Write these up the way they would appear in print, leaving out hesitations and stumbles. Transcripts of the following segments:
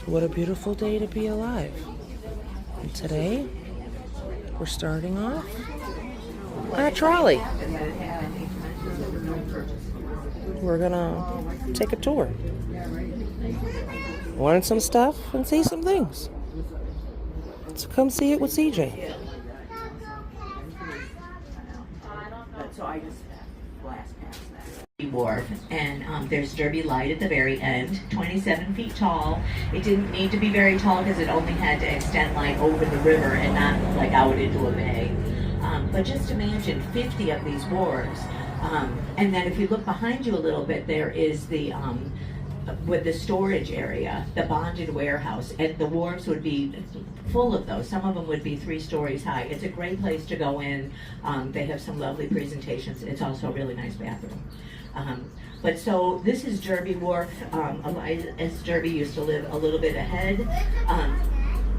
What a beautiful day to be alive. And today, we're starting off on a trolley. We're gonna take a tour, learn some stuff, and see some things. So come see it with CJ. So I just blast past that. Wharf, and there's Derby Light at the very end, 27 feet tall. It didn't need to be very tall because it only had to extend like over the river and not like out into a bay. But just imagine 50 of these wharves. And then if you look behind you a little bit, there is the with the storage area, the bonded warehouse, and the wharves would be full of those. Some of them would be 3 stories high. It's a great place to go in. They have some lovely presentations. It's also a really nice bathroom. But so this is Derby Wharf. As Derby used to live a little bit ahead.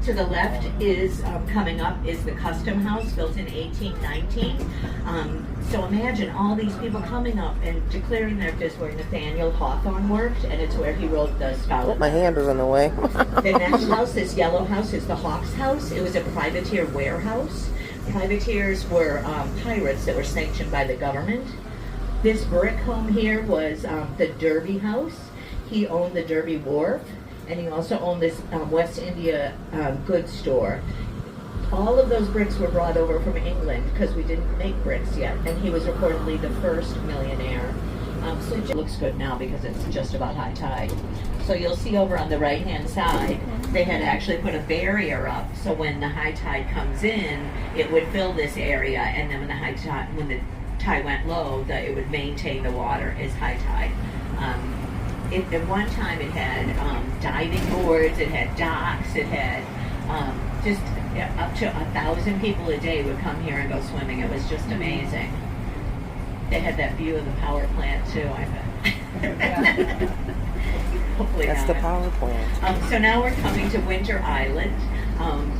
To the left is coming up is the Custom House, built in 1819. So imagine all these people coming up and declaring their fist where Nathaniel Hawthorne worked, and it's where he wrote the Scarlet. My hand is in the way. The next house, this yellow house, is the Hawks House. It was a privateer warehouse. Privateers were pirates that were sanctioned by the government. This brick home here was the Derby House. He owned the Derby Wharf. And he also owned this West India goods store. All of those bricks were brought over from England because we didn't make bricks yet, and he was reportedly the first millionaire. So it looks good now because it's just about high tide. So you'll see over on the right-hand side, they had actually put a barrier up, so when the high tide comes in, it would fill this area, and then when the tide went low, it would maintain the as high tide. At one time it had diving boards, it had docks, it had just up to 1,000 people a day would come here and go swimming. It was just amazing. They had that view of the power plant too, I bet. Hopefully That's not. the power plant. So now we're coming to Winter Island.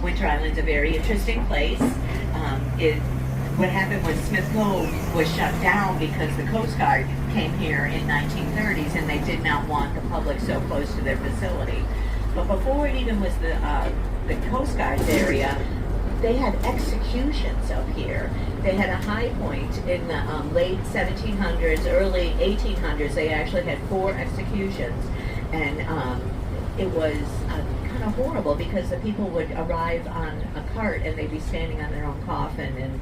Winter Island's a very interesting place. What happened when Smith Cove was shut down because the Coast Guard came here in 1930s and they did not want the public so close to their facility. But before it even was the Coast Guard's area, they had executions up here. They had a high point in the late 1700s, early 1800s. They actually had 4 executions, and it was kind of horrible because the people would arrive on a cart and they'd be standing on their own coffin, and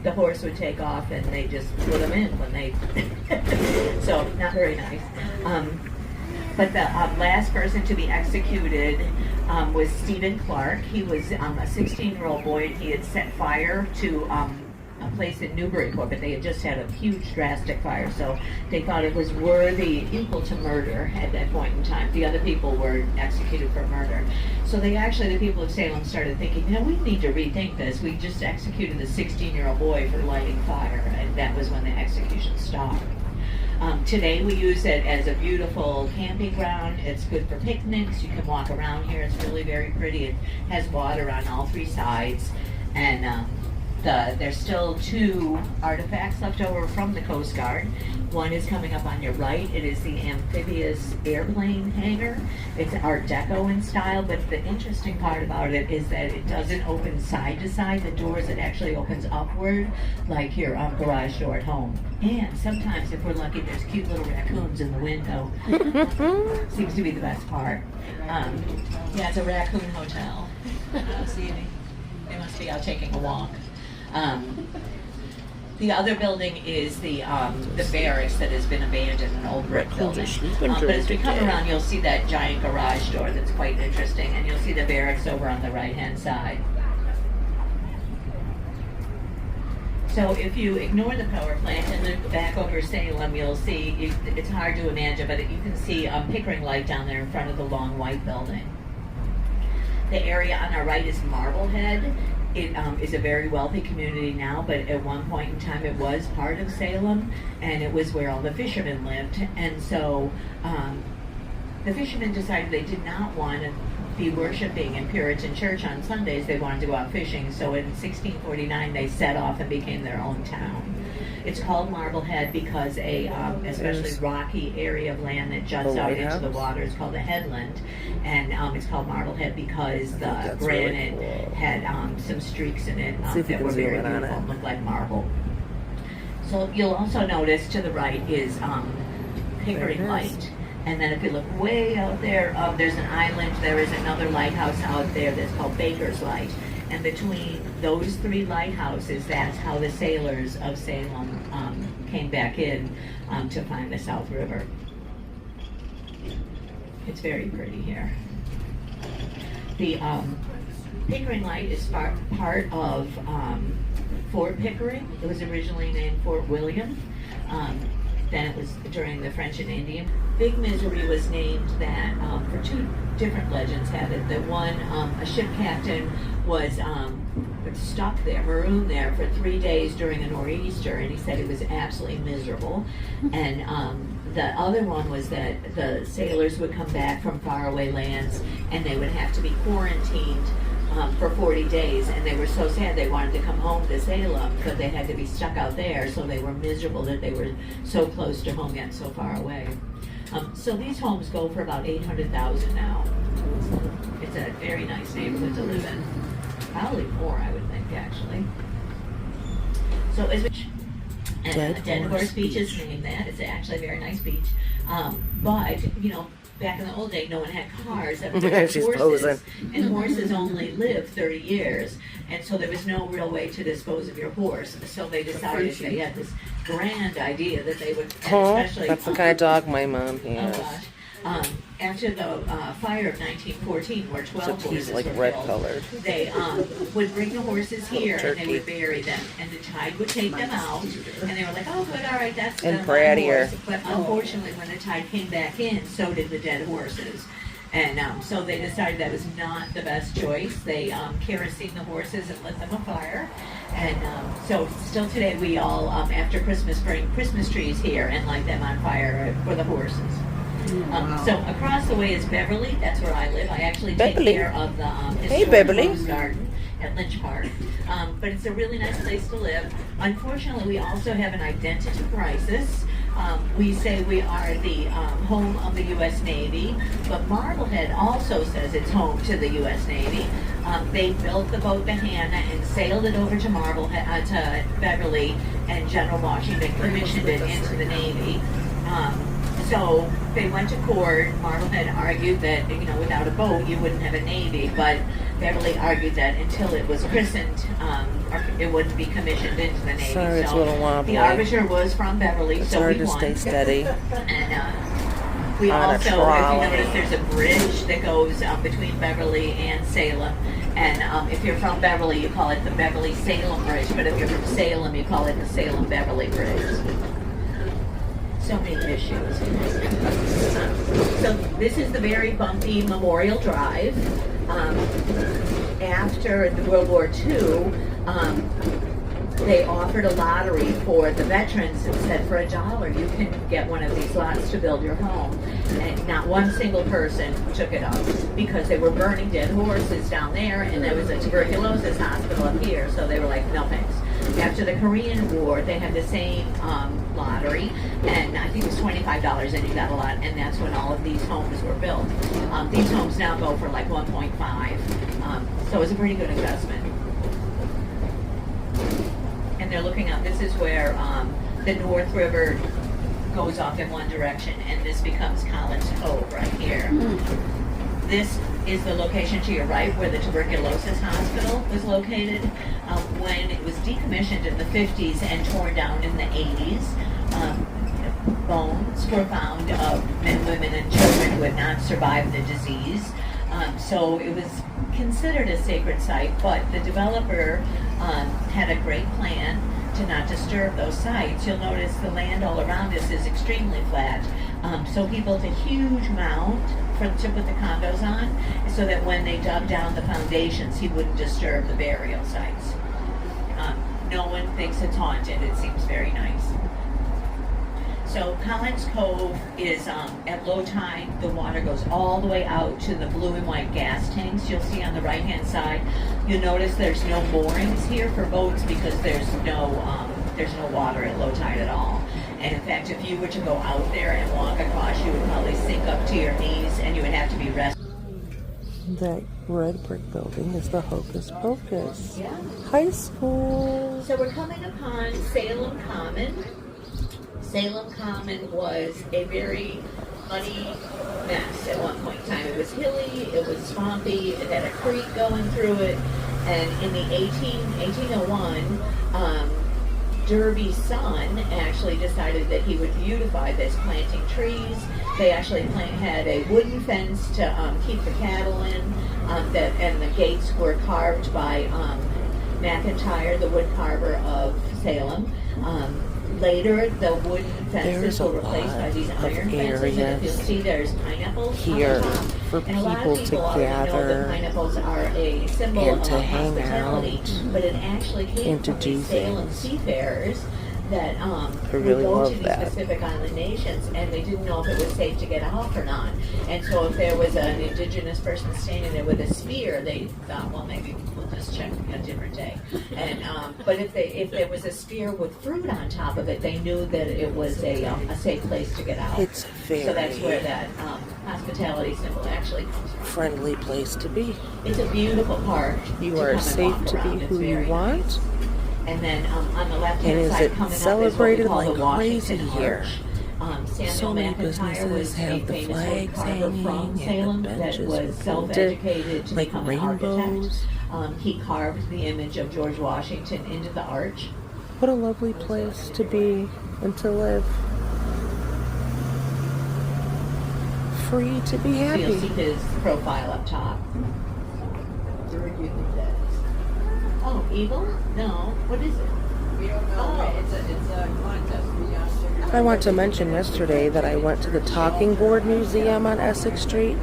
the horse would take off and they just put them in when they so not very nice. But the last person to be executed was Stephen Clark. He was a 16-year-old boy, and he had set fire to a place in Newburyport, but they had just had a huge drastic fire, so they thought it was worthy, equal to murder at that point in time. The other people were executed for murder. So the people of Salem started thinking, we need to rethink this. We just executed a 16-year-old boy for lighting fire, and that was when the execution stopped. Today we use it as a beautiful camping ground. It's good for picnics. You can walk around here. It's really very pretty. It has water on all 3 sides, and there's still 2 artifacts left over from the Coast Guard. One is coming up on your right. It is the amphibious airplane hangar. It's Art Deco in style, but the interesting part about it is that it doesn't open side to side. The doors, it actually opens upward, like your garage door at home. And sometimes, if we're lucky, there's cute little raccoons in the window. Seems to be the best part. Yeah, it's a raccoon hotel. See, they must be out taking a walk. The other building is the barracks that has been abandoned, an old brick building. But as we come around, you'll see that giant garage door that's quite interesting, and you'll see the barracks over on the right-hand side. So if you ignore the power plant and look back over Salem, you'll see, it's hard to imagine, but you can see Pickering Light down there in front of the long white building. The area on our right is Marblehead. It is a very wealthy community now, but at one point in time it was part of Salem, and it was where all the fishermen lived. And so the fishermen decided they did not want to be worshiping in Puritan church on Sundays. They wanted to go out fishing. So in 1649 they set off and became their own town. It's called Marblehead because especially There's rocky area of land that juts the out into the lighthouse. water is called a headland, and it's called Marblehead because the that's really granite cool. had some streaks in it See if you that can were zoom very in on beautiful, it. looked like marble. So you'll also notice to the right is Pickering There it is. Light. And then if you look way out there, there's an island. There is another lighthouse out there that's called Baker's Light. And between those three lighthouses, that's how the sailors of Salem came back in to find the South River. It's very pretty here. The Pickering Light is part of Fort Pickering. It was originally named Fort William. Then it was during the French and Indian. Big Misery was named that for two different legends had it. That one, a ship captain was stuck there, marooned there for 3 days during a nor'easter, and he said it was absolutely miserable. And the other one was that the sailors would come back from faraway lands and they would have to be quarantined for 40 days, and they were so sad they wanted to come home to Salem, but they had to be stuck out there, so they were miserable that they were so close to home yet so far away. So these homes go for about $800,000 now. It's a very nice neighborhood to live in. Probably more, I would think, actually. So as we Dead Horse Beach is named that. It's actually a very nice beach. But, you know, back in the old day, no one had cars. Everybody had She's horses, posing. and horses only live 30 years. And so there was no real way to dispose of your horse. So they decided they had this grand idea that they would, especially... That's the kind of dog my mom Oh, has. gosh. After the fire of 1914, where 12 Except he's horses like were red killed, colored. they would bring the horses here and they Turkey. would bury them, and the tide would take them out, and they were like, oh, good, all right, that's And my prattier. horse. But unfortunately, when the tide came back in, so did the dead horses. And so they decided that was not the best choice. They kerosened the horses and lit them afire. And so still today, we all, after Christmas, bring Christmas trees here and light them on fire for the horses. So across the way is Beverly. That's where I live. I actually take Beverly. care of the Hey, historic Beverly. Rose Garden at Lynch Park. But it's a really nice place to live. Unfortunately, we also have an identity crisis. We say we are the home of the U.S. Navy, but Marblehead also says it's home to the U.S. Navy. They built the boat the Hannah and sailed it over to Marblehead, to Beverly, and General Washington commissioned it into the Navy. So they went to court. Marblehead argued that, you know, without a boat, you wouldn't have a Navy, but Beverly argued that until it was christened, it wouldn't be commissioned into the Navy. Sorry, it's a so little wobbly. the arbiter was from Beverly, It's so hard we to won. stay steady. And we On a also, if you trolley. notice, there's a bridge that goes between Beverly and Salem. And if you're from Beverly, you call it the Beverly-Salem Bridge, but if you're from Salem, you call it the Salem-Beverly Bridge. So many issues. So this is the very bumpy Memorial Drive. After the World War II, they offered a lottery for the veterans and said for $1 you can get one of these lots to build your home. And not one single person took it up because they were burning dead horses down there, and there was a tuberculosis hospital up here, so they were like, no thanks. After the Korean War, they had the same lottery, and I think it was $25 and you got a lot, and that's when all of these homes were built. These homes now go for like 1.5, so it's a pretty good investment. And they're looking up, this is where the North River goes off in one direction, and this becomes Collins Cove right here. This is the location to your right where the tuberculosis hospital was located. When it was decommissioned in the 50s and torn down in the 80s, bones were found of men, women, and children who had not survived the disease. So it was considered a sacred site, but the developer had a great plan to not disturb those sites. You'll notice the land all around us is extremely flat. So he built a huge mound to put the condos on, so that when they dug down the foundations, he wouldn't disturb the burial sites. No one thinks it's haunted. It seems very nice. So Collins Cove is, at low tide, the water goes all the way out to the blue and white gas tanks you'll see on the right-hand side. You'll notice there's no moorings here for boats because there's no there's no water at low tide at all. And in fact, if you were to go out there and walk across, you would probably sink up to your knees and you would have to be rescued. That red brick building is the Hocus Pocus Yeah. High School. So we're coming upon Salem Common. Salem Common was a very muddy mess at one point in time. It was hilly, it was swampy, it had a creek going through it, and in the 1801, Derby's son actually decided that he would beautify this, planting trees. They actually had a wooden fence to keep the cattle in, and the gates were carved by McIntyre, the wood carver of Salem. Later, the wooden fences were replaced by these iron fences, and if you'll see, there's pineapples here for and a lot of people to already know that gather pineapples are a symbol and of to hang hospitality, out but it actually came and to from do these Salem things. seafarers that really would go love to these that. Pacific Island nations, and they didn't know if it was safe to get off or not. And so if there was an indigenous person standing there with a spear, they thought, well, maybe we'll just check a different day. And but if there was a spear with fruit on top of it, they knew that it was a safe place to get out. It's very So that's where that hospitality symbol actually comes from. friendly place to be. It's a beautiful park. You to are come and safe walk to around. be It's who you very want. nice. And then on the left And hand is side, it coming celebrated up is what we call the like crazy Washington here? Arch. Samuel So many McIntyre businesses was a have the famous flags woodcarver hanging from and the Salem that benches was are painted self-educated to like become an architect. rainbows. He carved the image of George Washington into the arch. What a lovely place to be and to live. Free to be So you'll see happy. his profile up top. Where do you think that is? Oh, Eagle? No. What is it? We don't know. It's a contest. I want to mention yesterday that I went to the Talking Board Museum on Essex Street,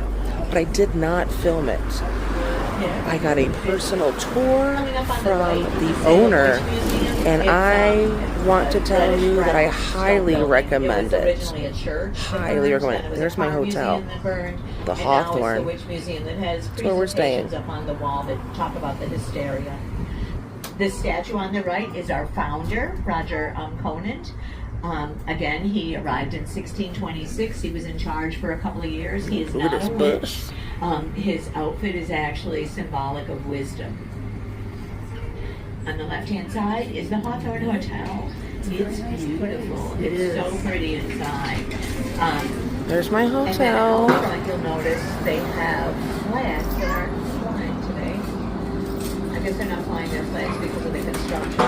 but I did not film it. I got a personal tour from the owner, and I want to tell you that I highly recommend it. Highly recommend it. There's my hotel, the Hawthorne. That's where we're staying. Up on the wall that talk about the hysteria. The statue on the right is our founder, Roger Conant. Again, he arrived in 1626. He was in charge for a couple of years. He is Look at not this a bus. witch. His outfit is actually symbolic of wisdom. On the left-hand side is the Hawthorne Hotel. It's beautiful. It's so pretty inside. There's my And then hotel. out front, you'll notice they have flags that aren't flying today. I guess they're not flying their flags because of the construction.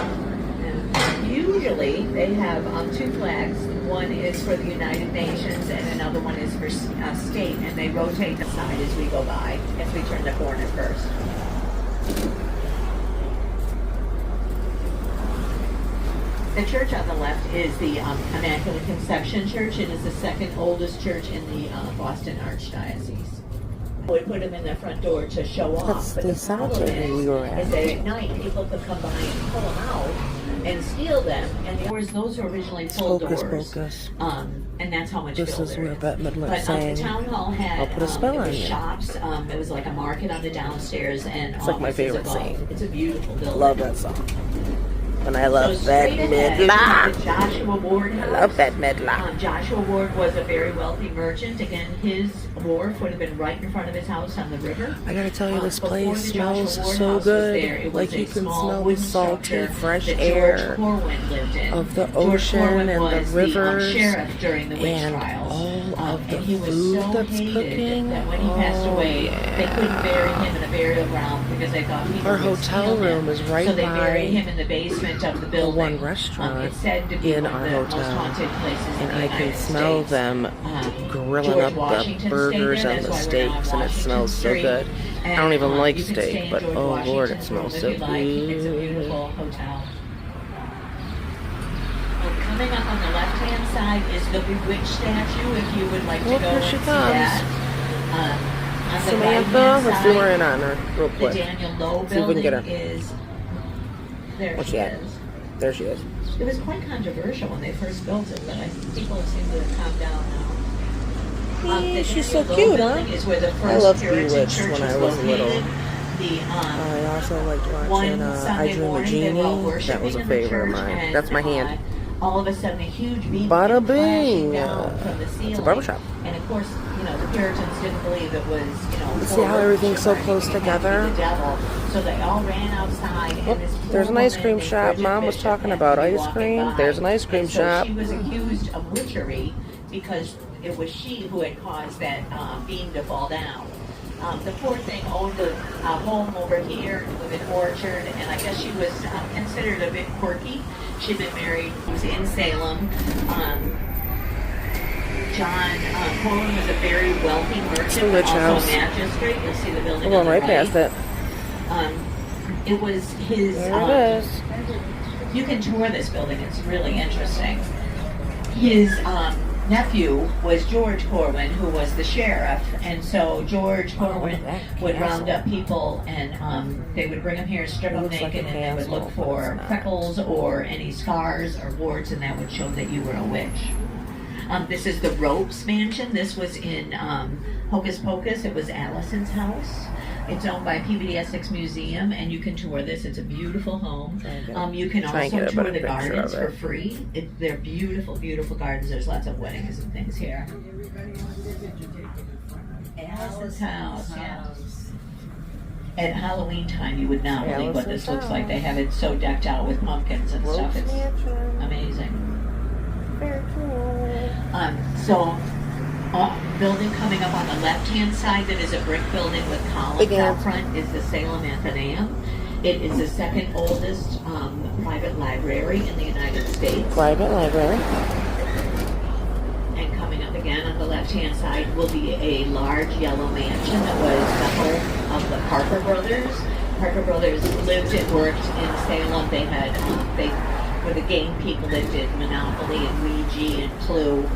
And usually they have two flags. One is for the United Nations and another one is for state, and they rotate the side as we go by, as we turn the corner first. The church on the left is the Immaculate Conception Church. It is the second oldest church in the Boston Archdiocese. We put them in the front door to show off, That's but the the problem cemetery we were at. is that at night people could come by and pull them out and steal them. And the doors, those were originally full Hocus doors. Pocus. And that's how much This fill is there where is. Bette Midlet But sang, the town hall had "I'll put a spell it on was you." shops. It was like a market on the downstairs, and It's like my offices favorite above. scene. It's a beautiful building. Love that song. And I love So Bette straight ahead, you have the Midlet. Joshua Ward I House. love Bette Midlet. Joshua Ward was a very wealthy merchant. Again, his wharf would have been right in front of his house on the river. I gotta tell you, this Before place the smells Joshua Ward so House was good. there, it was Like a you can small smell the wooden salty, structure fresh that air George Corwin lived in. of the George ocean Corwin and the was rivers sheriff during the witch and trials. all of the And he was food so that's hated cooking. that when he passed Oh, away, yeah. they couldn't bury him in a burial ground because they thought people Our would hotel steal him. room is right So they by buried him in the basement of the building. one restaurant It's said to be in one of our the most hotel, haunted places and in the I can United smell States. them grilling George up the Washington burgers stayed there. and the That's why we're now on steaks, and it Washington smells so Street. good. I don't And, even like you can stay steak, in but George oh Lord, it Washington's smells room so if you like. It's a good. beautiful hotel. Coming up on the left-hand side is the Bewitched statue, if you would like to Look, go here and she see comes. that. On the Samantha, right-hand let's do her side, in honor real the quick. Daniel Lowe See if we can get her. building is... There What's she she at? is. There she is. It was quite controversial when they first built it, but I think people seem to have calmed down now. The She's Daniel so Lowe cute, huh? building is where the I first loved Puritan Bewitched church when was I was little. located. I also liked one watching I Sunday Dream a morning they were all Genie. worshiping That was a in the favorite of church, mine. and, That's my hand. all of a sudden, a huge beam Bada came crashing bing! down from the ceiling. It's a barbershop. And of course, the Puritans didn't believe it was, See how everything's so close together? The devil. So they all ran outside. Oh, and this there's poor an ice woman cream named shop. Bridget Mom was Bishop talking happened about to be ice walking cream. by. There's an ice cream And so shop. she was accused of witchery because it was she who had caused that beam to fall down. The poor thing owned a home over here with an orchard, and I guess she was considered a bit quirky. She'd been married, was in Salem. John Corwin was a very wealthy merchant, Witch also house. a magistrate. You'll see the building. We're on going the right past it. It was his. There it is. You can tour this building. It's really interesting. His nephew was George Corwin, who was the sheriff, and so George Corwin would round up people, and they would bring them here, strip them looks like naked, a and they would castle, look but for it's not. freckles or any scars or warts, and that would show that you were a witch. This is the Ropes Mansion. This was in Hocus Pocus. It was Allison's house. It's owned by PBD Essex Museum, and you can tour this. It's a beautiful home. You can try and also get a tour better the picture gardens of for it. free. They're beautiful, beautiful gardens. There's lots of weddings and things here. Allison's house, yeah. At Halloween time, you would not believe what this looks like. They have it so decked out with pumpkins and stuff. It's amazing. Very cool. Building coming up on the left-hand side that is a brick building with columns out front is the Salem Athenaeum. It is the second oldest private library in the United States. Private library. And coming up again on the left-hand side will be a large yellow mansion that was the home of the Parker Brothers. Parker Brothers lived and worked in Salem. They had they were the game people that did Monopoly and Ouija and Clue.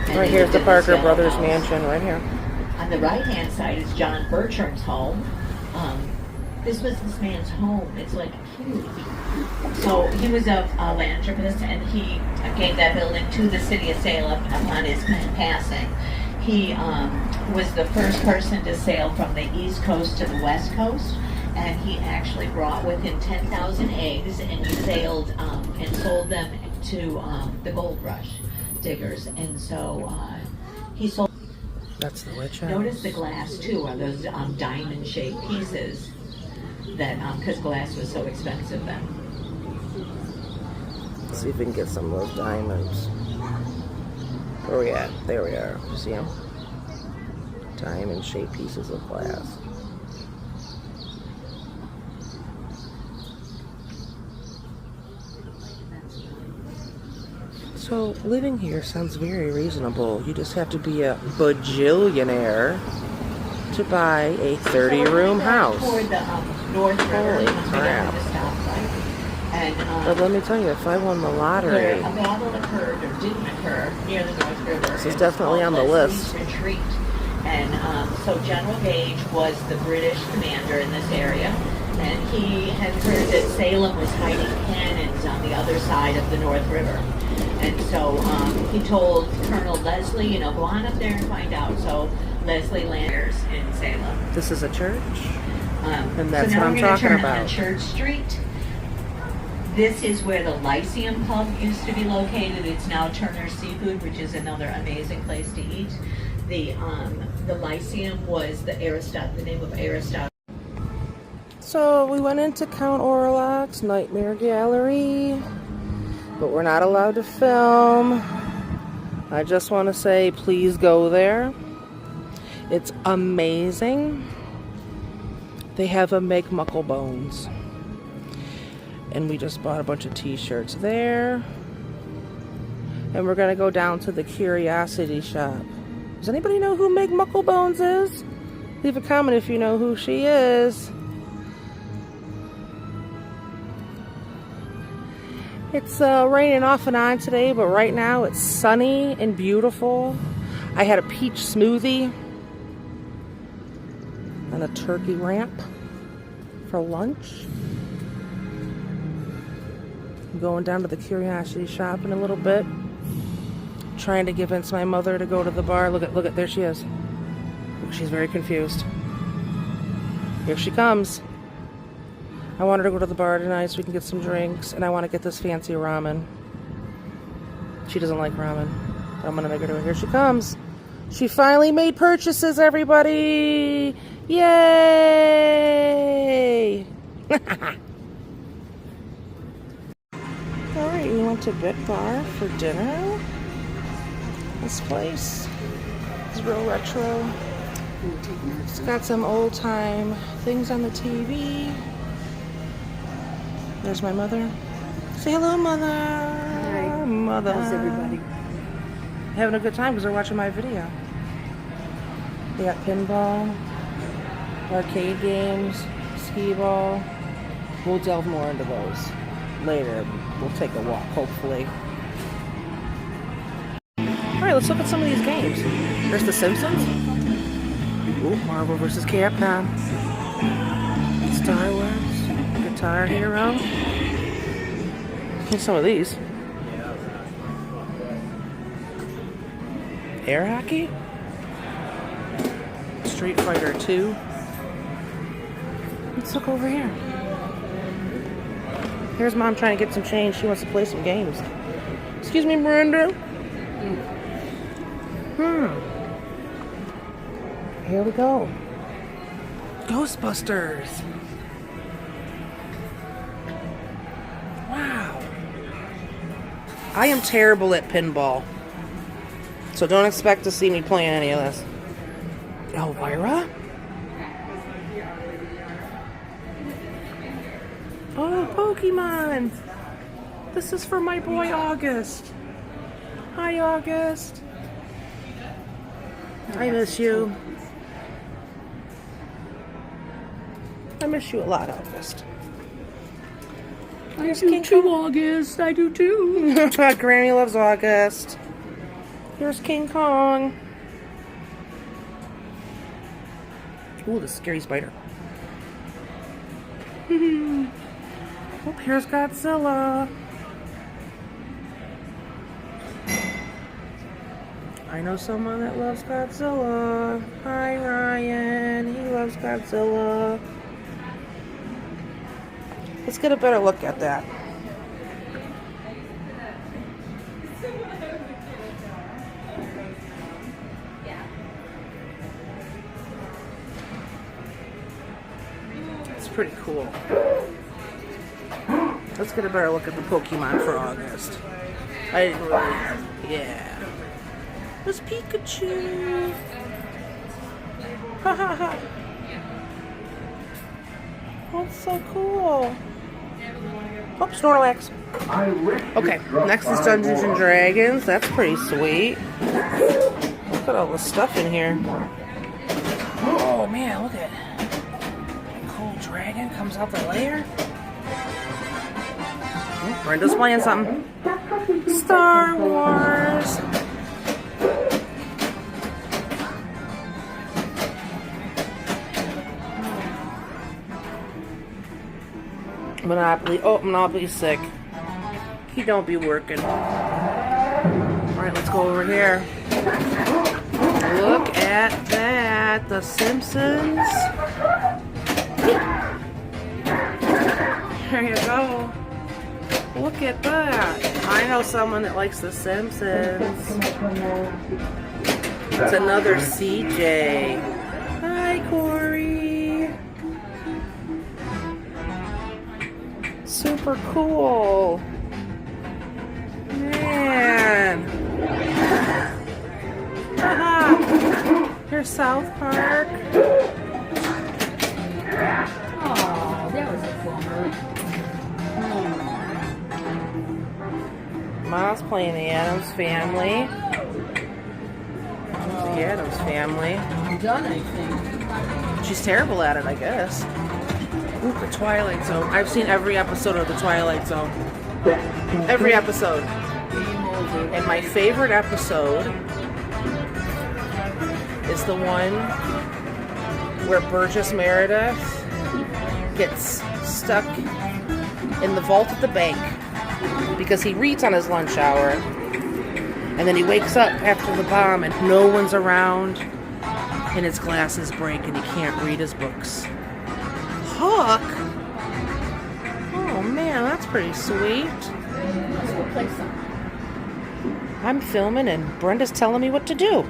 Right here's the Parker Brothers mansion, right here. On the right-hand side is John Bertram's home. This was this man's home. It's like huge. So he was a philanthropist, and he gave that building to the city of Salem upon his passing. He was the first person to sail from the East Coast to the West Coast, and he actually brought with him 10,000 eggs, and he sailed and sold them to the gold rush diggers, and so he sold. That's the witch house. Notice the glass too are those diamond-shaped pieces that because glass was so expensive then. Let's see if we can get some of those diamonds. Where are we at? There we are. See them? Diamond-shaped pieces of glass. So living here sounds very reasonable. You just have to be a bajillionaire to buy a 30-room house. Toward the North River. Holy once we get to crap. the stop sign. And But let me tell you, if I won the where lottery, a battle occurred or didn't occur near the North River. This is It was definitely called on the Leslie's list. Retreat. And so General Gage was the British commander in this area, and he had heard that Salem was hiding cannons on the other side of the North River. And so he told Colonel Leslie, go on up there and find out. So Leslie landers in Salem. this is a church. And that's so now what I'm we're gonna talking turn about. On Church Street. This is where the Lyceum Pub used to be located. It's now Turner's Seafood, which is another amazing place to eat. The Lyceum was the name of Aristotle. So we went into Count Orlok's Nightmare Gallery, but we're not allowed to film. I just want to say, please go there. It's amazing. They have a Make Muckle Bones. And we just bought a bunch of t-shirts there. And we're going to go down to the Curiosity Shop. Does anybody know who Meg Mucklebones is? Leave a comment if you know who she is. It's raining off and on today, but right now it's sunny and beautiful. I had a peach smoothie and a turkey wrap for lunch. I'm going down to the Curiosity Shop in a little bit. Trying to convince my mother to go to the bar. Look at, there she is. She's very confused. Here she comes. I want her to go to the bar tonight so we can get some drinks, and I want to get this fancy ramen. She doesn't like ramen. I'm going to make her do it. Here she comes. She finally made purchases, everybody! Yay! Alright, we went to Bit Bar for dinner. This place is real retro. It's got some old time things on the TV. There's my mother. Say hello, Mother. Hi. Mother. How's everybody? Having a good time because they're watching my video. They got pinball, arcade games, skee ball. We'll delve more into those later. We'll take a walk, hopefully. Alright, let's look at some of these games. There's The Simpsons. Ooh, Marvel vs. Capcom. Star Wars. Guitar Hero. Here's some of these. Air hockey. Street Fighter 2. Let's look over here. Here's Mom trying to get some change. She wants to play some games. Excuse me, Miranda. Here we go. Ghostbusters. Wow. I am terrible at pinball. So don't expect to see me playing any of this. Elvira? Oh, Pokemon! This is for my boy August. Hi, August. I miss you. I miss you a lot, August. I do too, August. I do too. Granny loves August. Here's King Kong. Ooh, the scary spider. Oh, here's Godzilla. I know someone that loves Godzilla. Hi, Ryan. He loves Godzilla. Let's get a better look at that. It's pretty cool. Let's get a better look at the Pokemon for August. I didn't really... Yeah. There's Pikachu. Ha ha ha. That's so cool. Oh, Snorlax. Okay, next is Dungeons and Dragons. That's pretty sweet. Look at all the stuff in here. Oh man, look at that cool dragon comes out the lair. Oh, Brenda's playing something. Star Wars. Monopoly. Oh, Monopoly's sick. He don't be working. Alright, let's go over here. Look at that. The Simpsons. There you go. Look at that. I know someone that likes The Simpsons. It's another CJ. Hi, Corey. Super cool. Man. Haha. Here's South Park. Oh, that was a bummer. Mom's playing the Addams Family. The Addams Family. I'm done, I think. She's terrible at it, I guess. Ooh, the Twilight Zone. I've seen every episode of the Twilight Zone. Every episode. And my favorite episode is the one where Burgess Meredith gets stuck in the vault at the bank because he reads on his lunch hour, and then he wakes up after the bomb and no one's around and his glasses break and he can't read his books. hook? Oh man, that's pretty sweet. Let's go play some. I'm filming and Brenda's telling me what to do.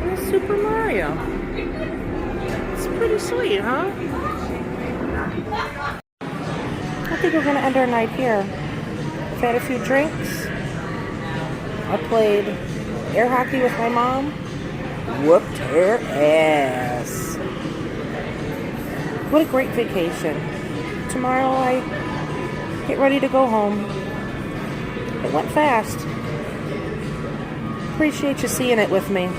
There's Super Mario. It's pretty sweet, huh? I think we're gonna end our night here. I've had a few drinks. I played air hockey with my mom. Whooped her ass. What a great vacation. Tomorrow I get ready to go home. It went fast. Appreciate you seeing it with me.